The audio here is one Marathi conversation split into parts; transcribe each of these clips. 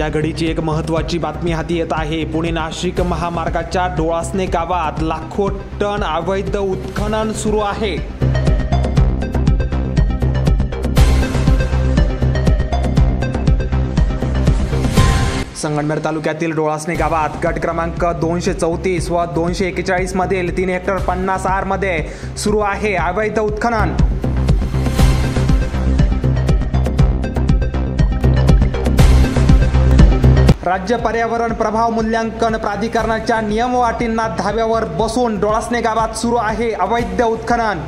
या घडीची एक महत्त्वाची बातमी हाती येत आहे। पुणे नाशिक महामार्गाच्या डोळासने गावात लाखो टन अवैध उत्खनन सुरू आहे। संगमनेर तालुक्यातील डोळासने गावात गट क्रमांक 234 व 241 मधील 3 हेक्टर 50 आर मध्ये सुरू आहे अवैध उत्खनन। राज्य पर्यावरण प्रभाव मूल्यांकन प्राधिकरणाच्या नियम व अटींना धाब्यावर बसून डोळासने गावात सुरू आहे अवैध उत्खनन।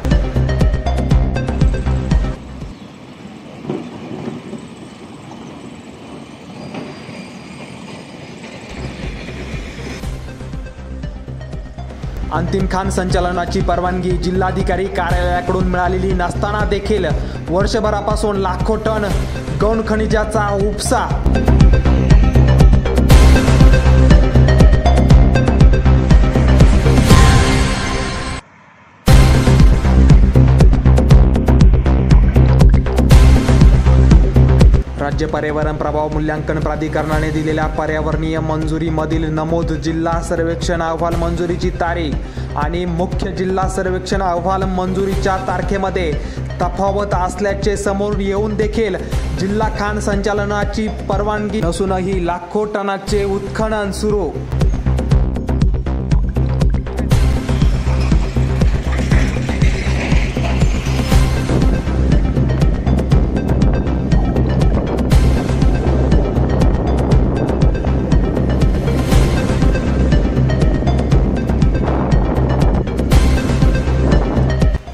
अंतिम खाण संचालनाची परवानगी जिल्हाधिकारी कार्यालयाकडून मिळालेली नसताना देखील वर्षभरापासून लाखो टन गौण खनिजाचा उपसा। राज्य पर्यावरण प्रभाव मूल्यांकन प्राधिकरणाने दिलेल्या पर्यावरणीय मंजुरीमधील नमूद जिल्हा सर्वेक्षण अहवाल मंजुरीची तारीख आणि मुख्य जिल्हा सर्वेक्षण अहवाल मंजुरीच्या तारखेमध्ये तफावत असल्याचे समोर येऊन देखील जिल्हा खाण संचालनाची परवानगी नसूनही लाखो टनाचे उत्खनन सुरू।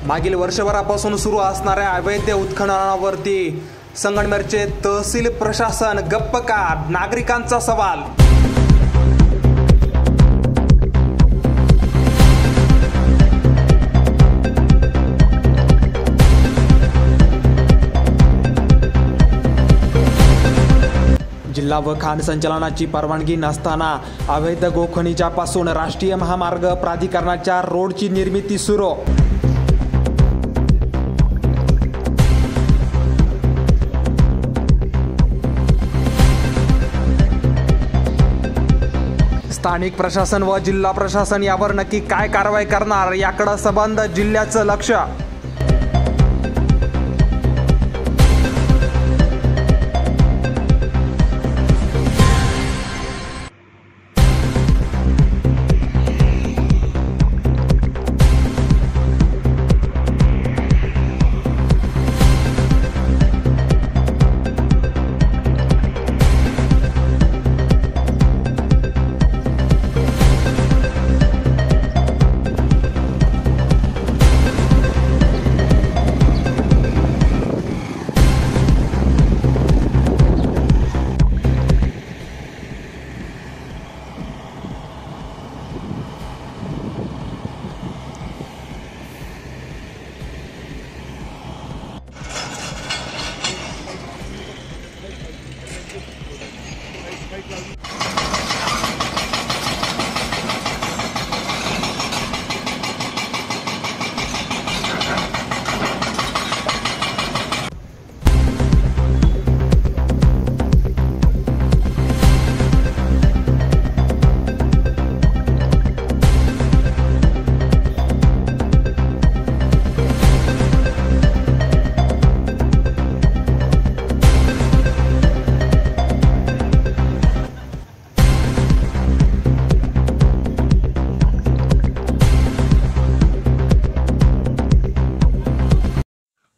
मागील वर्षभरापासून सुरू असणाऱ्या अवैध उत्खननावरती संगमनेरचे तहसील प्रशासन गप्प का? नागरिकांचा सवाल। जिल्हा व खाण संचालनाची परवानगी नसताना अवैध गोखनिजापासून राष्ट्रीय महामार्ग प्राधिकरणाच्या रोडची निर्मिती सुरू। स्थानिक प्रशासन व जिल्हा प्रशासन यावर नक्की काय कारवाई करणार याकडे संबंध जिल्ह्याचं लक्ष।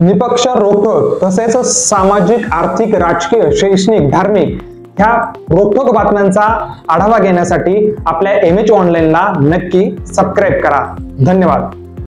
निपक्ष रोखोक तसेच सामाजिक, आर्थिक, राजकीय, शैक्षणिक, धार्मिक ह्या रोखोक बातम्यांचा आढावा घेण्यासाठी आपल्या MH ऑनलाईनला नक्की सबस्क्राईब करा। धन्यवाद।